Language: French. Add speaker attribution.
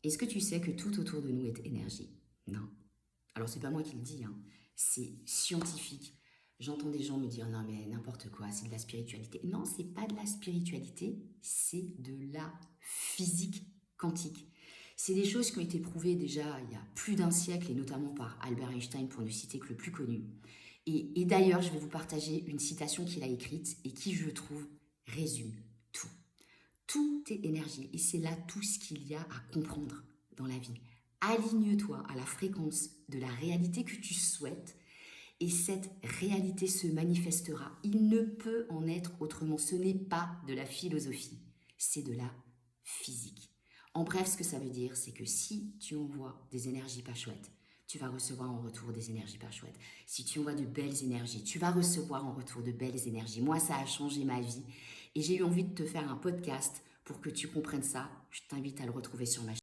Speaker 1: Est-ce que tu sais que tout autour de nous est énergie? Non. Alors, c'est pas moi qui le dis, hein, c'est scientifique. J'entends des gens me dire non, mais n'importe quoi, c'est de la spiritualité. Non, c'est pas de la spiritualité, c'est de la physique quantique. C'est des choses qui ont été prouvées déjà il y a plus d'un siècle, et notamment par Albert Einstein, pour ne citer que le plus connu. Et d'ailleurs, je vais vous partager une citation qu'il a écrite et qui, je trouve, résume tout. Tout est énergie et c'est là tout ce qu'il y a à comprendre dans la vie. Aligne-toi à la fréquence de la réalité que tu souhaites et cette réalité se manifestera. Il ne peut en être autrement. Ce n'est pas de la philosophie, c'est de la physique. En bref, ce que ça veut dire, c'est que si tu envoies des énergies pas chouettes, tu vas recevoir en retour des énergies pas chouettes. Si tu envoies de belles énergies, tu vas recevoir en retour de belles énergies. Moi, ça a changé ma vie et j'ai eu envie de te faire un podcast pour que tu comprennes ça. Je t'invite à le retrouver sur ma chaîne.